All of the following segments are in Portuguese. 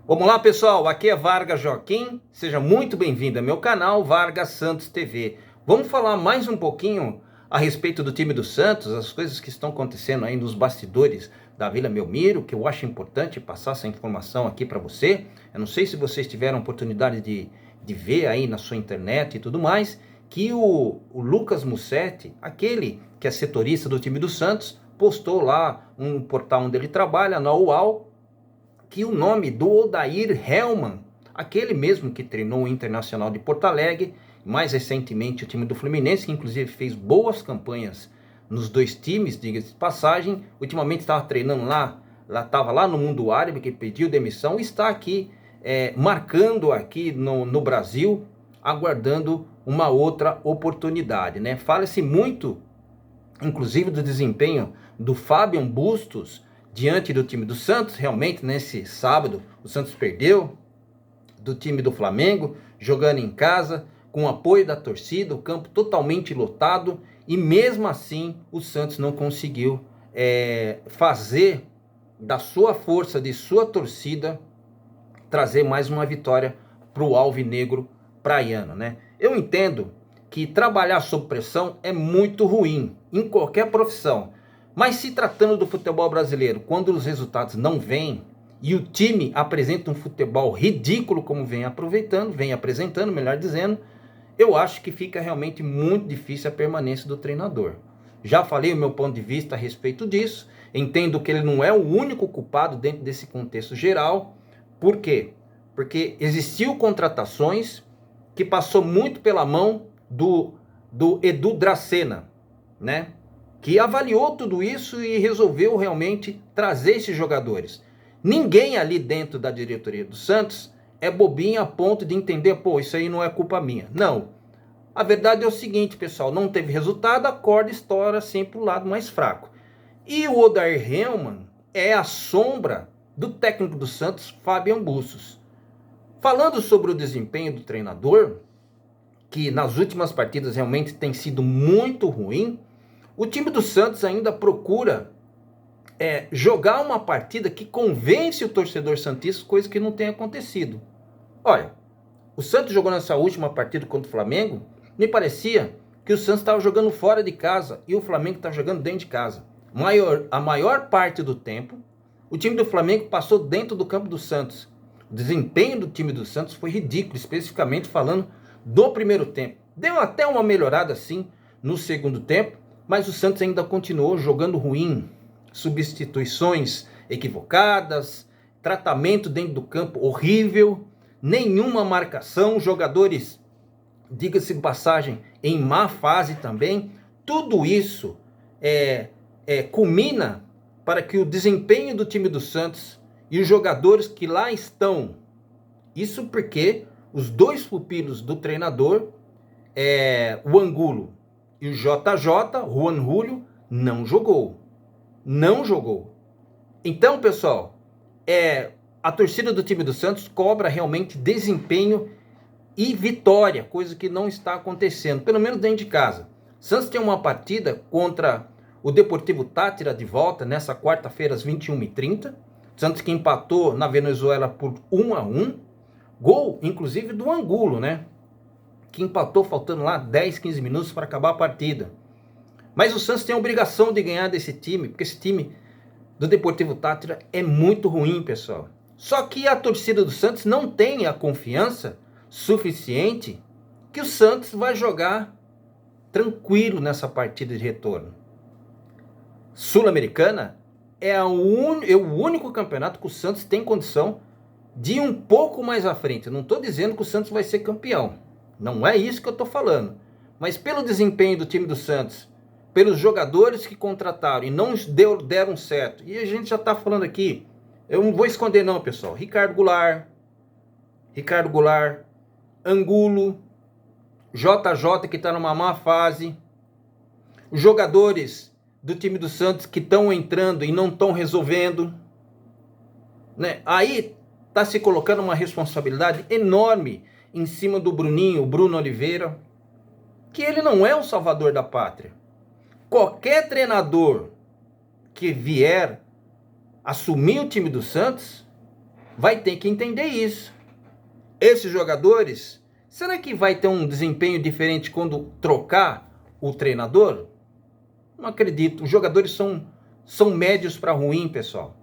Vamos lá, pessoal, aqui é Vargas Joaquim, seja muito bem-vindo ao meu canal Vargas Santos TV. Vamos falar mais um pouquinho a respeito do time do Santos, as coisas que estão acontecendo aí nos bastidores da Vila Belmiro, que eu acho importante passar essa informação aqui para você. Eu não sei se vocês tiveram a oportunidade de ver aí na sua internet e tudo mais, que o Lucas Mussetti, aquele que é setorista do time do Santos, postou lá um portal onde ele trabalha, na UAU, que o nome do Odair Hellmann, aquele mesmo que treinou o Internacional de Porto Alegre, mais recentemente o time do Fluminense, que inclusive fez boas campanhas nos dois times, diga-se de passagem, ultimamente estava treinando estava lá no mundo árabe, que pediu demissão, e está aqui marcando aqui no Brasil, aguardando uma outra oportunidade, né? Fala-se muito, inclusive, do desempenho do Fabian Bustos diante do time do Santos. Realmente, nesse sábado, o Santos perdeu do time do Flamengo, jogando em casa, com o apoio da torcida, o campo totalmente lotado, e mesmo assim o Santos não conseguiu fazer da sua força, de sua torcida, trazer mais uma vitória para o alvinegro praiano, né? Eu entendo que trabalhar sob pressão é muito ruim em qualquer profissão, mas se tratando do futebol brasileiro, quando os resultados não vêm e o time apresenta um futebol ridículo como vem apresentando, melhor dizendo, eu acho que fica realmente muito difícil a permanência do treinador. Já falei o meu ponto de vista a respeito disso, entendo que ele não é o único culpado dentro desse contexto geral. Por quê? Porque existiu contratações que passou muito pela mão do Edu Dracena, né? Que avaliou tudo isso e resolveu realmente trazer esses jogadores. Ninguém ali dentro da diretoria do Santos é bobinho a ponto de entender, pô, isso aí não é culpa minha. Não. A verdade é o seguinte, pessoal, não teve resultado, a corda estoura sempre o lado mais fraco. E o Odair Hellmann é a sombra do técnico do Santos, Fabian Bustos. Falando sobre o desempenho do treinador, que nas últimas partidas realmente tem sido muito ruim, o time do Santos ainda procura jogar uma partida que convence o torcedor santista, coisa que não tem acontecido. Olha, o Santos jogou nessa última partida contra o Flamengo, me parecia que o Santos estava jogando fora de casa e o Flamengo estava jogando dentro de casa. A maior parte do tempo, o time do Flamengo passou dentro do campo do Santos. O desempenho do time do Santos foi ridículo, especificamente falando do primeiro tempo. Deu até uma melhorada assim no segundo tempo, mas o Santos ainda continuou jogando ruim. Substituições equivocadas, tratamento dentro do campo horrível, nenhuma marcação, jogadores, diga-se de passagem, em má fase também. Tudo isso culmina para que o desempenho do time do Santos e os jogadores que lá estão, isso porque os dois pupilos do treinador, o Angulo e o JJ, Juan Julio, não jogou. Então, pessoal, a torcida do time do Santos cobra realmente desempenho e vitória, coisa que não está acontecendo, pelo menos dentro de casa. Santos tem uma partida contra o Deportivo Táchira de volta nessa quarta-feira às 21h30. Santos que empatou na Venezuela por 1-1. Gol, inclusive, do Angulo, né? Que empatou faltando lá 10, 15 minutos para acabar a partida. Mas o Santos tem a obrigação de ganhar desse time, porque esse time do Deportivo Táchira é muito ruim, pessoal. Só que a torcida do Santos não tem a confiança suficiente que o Santos vai jogar tranquilo nessa partida de retorno. Sul-Americana é o único campeonato que o Santos tem condição de ir um pouco mais à frente. Eu não estou dizendo que o Santos vai ser campeão. Não é isso que eu estou falando. Mas pelo desempenho do time do Santos, pelos jogadores que contrataram e não deram certo. E a gente já está falando aqui, eu não vou esconder não, pessoal. Ricardo Goulart, Angulo, JJ que está numa má fase, os jogadores do time do Santos que estão entrando e não estão resolvendo, né? Aí está se colocando uma responsabilidade enorme em cima do Bruno Oliveira, que ele não é o salvador da pátria. Qualquer treinador que vier assumir o time do Santos vai ter que entender isso. Esses jogadores, será que vai ter um desempenho diferente quando trocar o treinador? Não acredito. Os jogadores são médios para ruim, pessoal.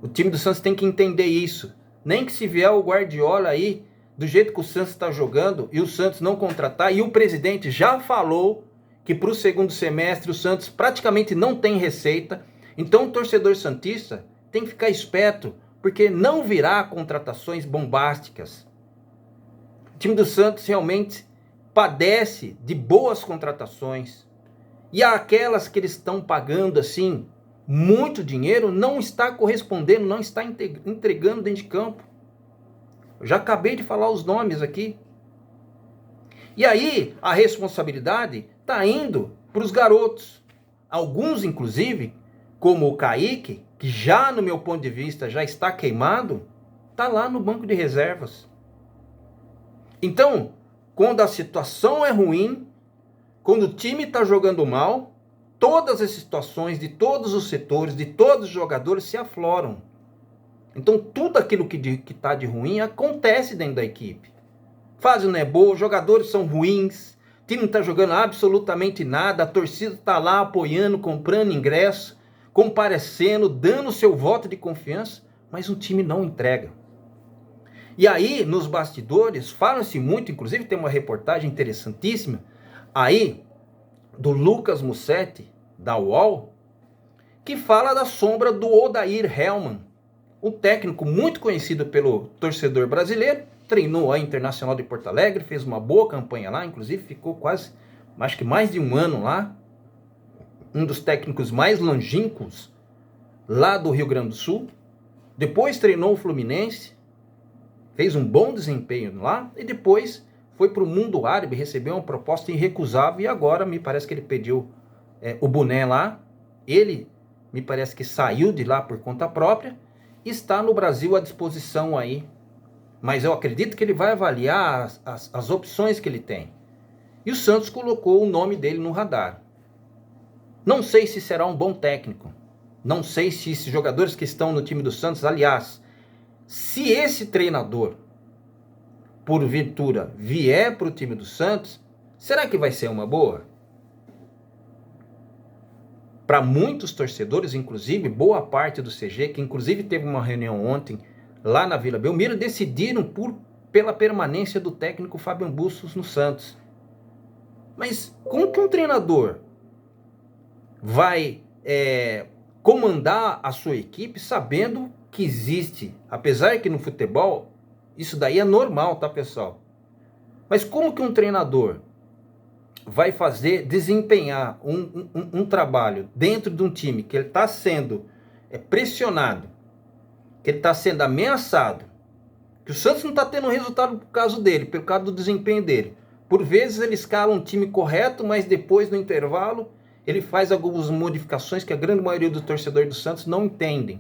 O time do Santos tem que entender isso. Nem que se vier o Guardiola aí, do jeito que o Santos está jogando, e o Santos não contratar, e o presidente já falou que para o segundo semestre o Santos praticamente não tem receita. Então o torcedor santista tem que ficar esperto, porque não virá contratações bombásticas. O time do Santos realmente padece de boas contratações. E aquelas que eles estão pagando assim, muito dinheiro, não está correspondendo, não está entregando dentro de campo. Eu já acabei de falar os nomes aqui. E aí, a responsabilidade está indo para os garotos. Alguns, inclusive, como o Kaique, que já, no meu ponto de vista, já está queimado, está lá no banco de reservas. Então, quando a situação é ruim, quando o time está jogando mal, todas as situações de todos os setores, de todos os jogadores se afloram. Então, tudo aquilo que está de ruim acontece dentro da equipe. Fase não é boa, os jogadores são ruins, o time não está jogando absolutamente nada, a torcida está lá apoiando, comprando ingresso, comparecendo, dando seu voto de confiança, mas o time não entrega. E aí, nos bastidores, fala-se muito, inclusive tem uma reportagem interessantíssima aí, do Lucas Mussetti, da UOL, que fala da sombra do Odair Hellmann, um técnico muito conhecido pelo torcedor brasileiro, treinou a Internacional de Porto Alegre, fez uma boa campanha lá, inclusive ficou quase, acho que mais de um ano lá, um dos técnicos mais longínquos lá do Rio Grande do Sul. Depois treinou o Fluminense, fez um bom desempenho lá e depois foi para o mundo árabe, recebeu uma proposta irrecusável e agora me parece que ele pediu o boné lá. Ele me parece que saiu de lá por conta própria, está no Brasil à disposição aí. Mas eu acredito que ele vai avaliar as opções que ele tem. E o Santos colocou o nome dele no radar. Não sei se será um bom técnico. Não sei se esses jogadores que estão no time do Santos, aliás, se esse treinador, porventura, vier para o time do Santos, será que vai ser uma boa? Para muitos torcedores, inclusive boa parte do CG, que inclusive teve uma reunião ontem lá na Vila Belmiro, decidiram pela permanência do técnico Fábio Bustos no Santos. Mas como que um treinador vai comandar a sua equipe sabendo que existe, apesar que no futebol isso daí é normal, tá, pessoal? Mas como que um treinador vai desempenhar um trabalho dentro de um time que ele está sendo pressionado, que ele está sendo ameaçado, que o Santos não está tendo resultado por causa dele, por causa do desempenho dele. Por vezes ele escala um time correto, mas depois no intervalo ele faz algumas modificações que a grande maioria do torcedor do Santos não entendem.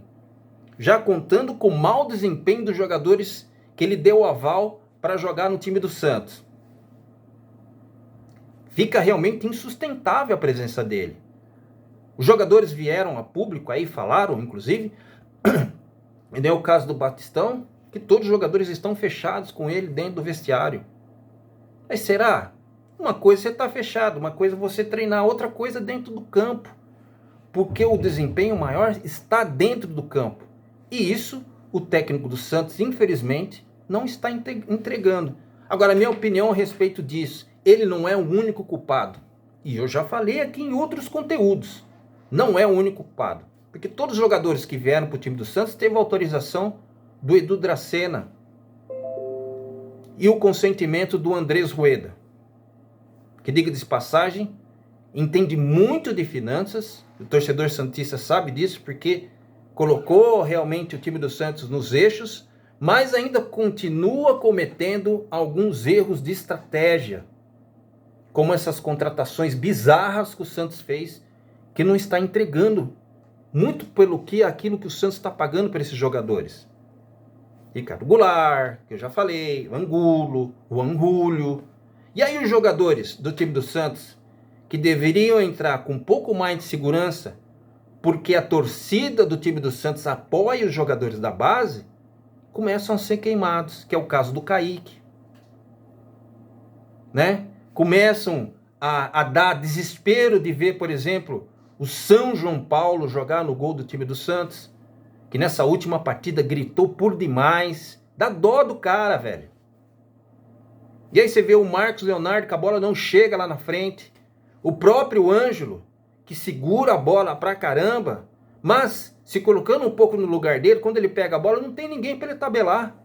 Já contando com o mau desempenho dos jogadores que ele deu o aval para jogar no time do Santos. Fica realmente insustentável a presença dele. Os jogadores vieram a público aí, falaram, inclusive, e nem é o caso do Batistão, que todos os jogadores estão fechados com ele dentro do vestiário. Mas será? Uma coisa é você estar fechado, uma coisa é você treinar, outra coisa dentro do campo. Porque o desempenho maior está dentro do campo. E isso, o técnico do Santos, infelizmente, não está entregando. Agora, minha opinião a respeito disso, ele não é o único culpado. E eu já falei aqui em outros conteúdos. Não é o único culpado. Porque todos os jogadores que vieram para o time do Santos teve autorização do Edu Dracena e o consentimento do Andrés Rueda, que, diga de passagem, entende muito de finanças. O torcedor santista sabe disso, porque colocou realmente o time do Santos nos eixos, mas ainda continua cometendo alguns erros de estratégia, como essas contratações bizarras que o Santos fez, que não está entregando muito pelo que aquilo que o Santos está pagando para esses jogadores. Ricardo Goulart, que eu já falei, Angulo, Juan Julio. E aí os jogadores do time do Santos, que deveriam entrar com um pouco mais de segurança, porque a torcida do time do Santos apoia os jogadores da base, começam a ser queimados, que é o caso do Kaique, né? Começam a dar desespero de ver, por exemplo, o São João Paulo jogar no gol do time do Santos, que nessa última partida gritou por demais. Dá dó do cara, velho. E aí você vê o Marcos Leonardo, que a bola não chega lá na frente. O próprio Ângelo, que segura a bola pra caramba, mas se colocando um pouco no lugar dele, quando ele pega a bola, não tem ninguém para ele tabelar.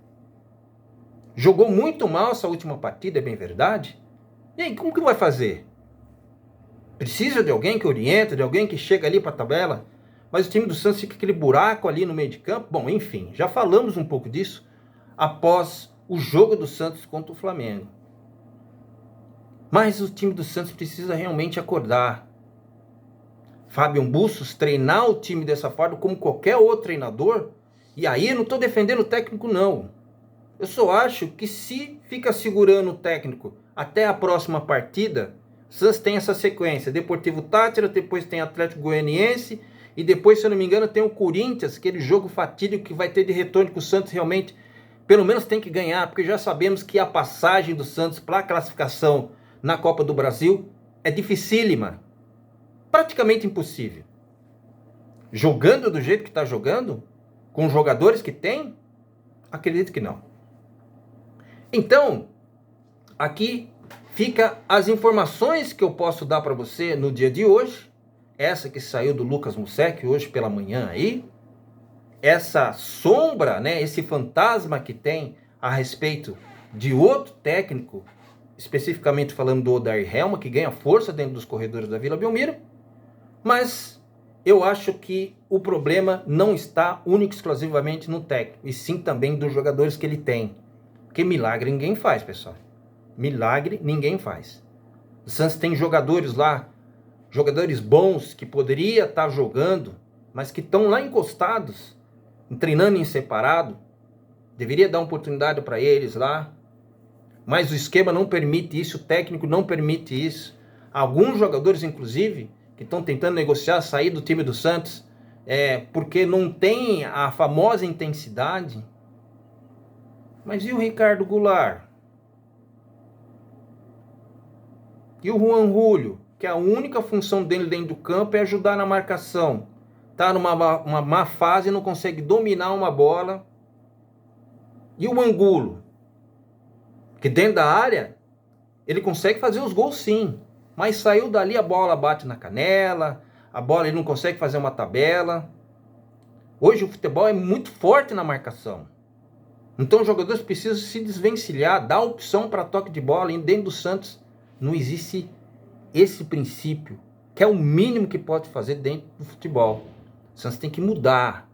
Jogou muito mal essa última partida, é bem verdade. E aí, como que vai fazer? Precisa de alguém que orienta, de alguém que chega ali para a tabela, mas o time do Santos fica aquele buraco ali no meio de campo. Bom, enfim, já falamos um pouco disso após o jogo do Santos contra o Flamengo. Mas o time do Santos precisa realmente acordar. Fábio Bustos treinar o time dessa forma como qualquer outro treinador, e aí eu não estou defendendo o técnico não. Eu só acho que se fica segurando o técnico até a próxima partida, o Santos tem essa sequência, Deportivo Táchira, depois tem Atlético Goianiense, e depois, se eu não me engano, tem o Corinthians, aquele jogo fatídico que vai ter de retorno, que o Santos realmente, pelo menos tem que ganhar, porque já sabemos que a passagem do Santos para a classificação na Copa do Brasil é dificílima, praticamente impossível. Jogando do jeito que está jogando, com os jogadores que tem, acredito que não. Então, aqui fica as informações que eu posso dar para você no dia de hoje. Essa que saiu do Lucas Mussek hoje pela manhã aí. Essa sombra, né, esse fantasma que tem a respeito de outro técnico, especificamente falando do Odair Helma, que ganha força dentro dos corredores da Vila Belmiro. Mas eu acho que o problema não está único e exclusivamente no técnico, e sim também dos jogadores que ele tem. Porque milagre ninguém faz, pessoal. Milagre ninguém faz. O Santos tem jogadores lá, jogadores bons que poderia estar jogando, mas que estão lá encostados, treinando em separado. Deveria dar oportunidade para eles lá. Mas o esquema não permite isso, o técnico não permite isso. Alguns jogadores, inclusive, que estão tentando negociar, sair do time do Santos, porque não tem a famosa intensidade. Mas e o Ricardo Goulart? E o Juan Julio, que a única função dele dentro do campo é ajudar na marcação. Está numa má fase e não consegue dominar uma bola. E o Angulo, que dentro da área, ele consegue fazer os gols sim. Mas saiu dali, a bola bate na canela, a bola ele não consegue fazer uma tabela. Hoje o futebol é muito forte na marcação. Então os jogadores precisam se desvencilhar, dar opção para toque de bola. E dentro do Santos não existe esse princípio, que é o mínimo que pode fazer dentro do futebol. O Santos tem que mudar.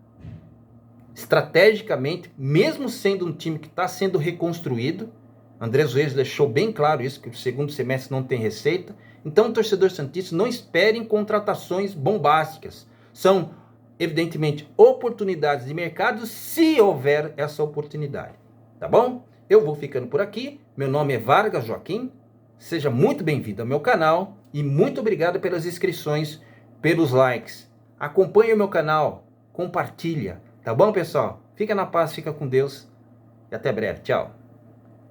Estrategicamente, mesmo sendo um time que está sendo reconstruído, André Zueiro deixou bem claro isso, que o segundo semestre não tem receita. Então, o torcedor santista, não espere contratações bombásticas. São, evidentemente, oportunidades de mercado, se houver essa oportunidade. Tá bom? Eu vou ficando por aqui. Meu nome é Vargas Joaquim. Seja muito bem-vindo ao meu canal e muito obrigado pelas inscrições, pelos likes. Acompanhe o meu canal, compartilha. Tá bom, pessoal? Fica na paz, fica com Deus e até breve. Tchau.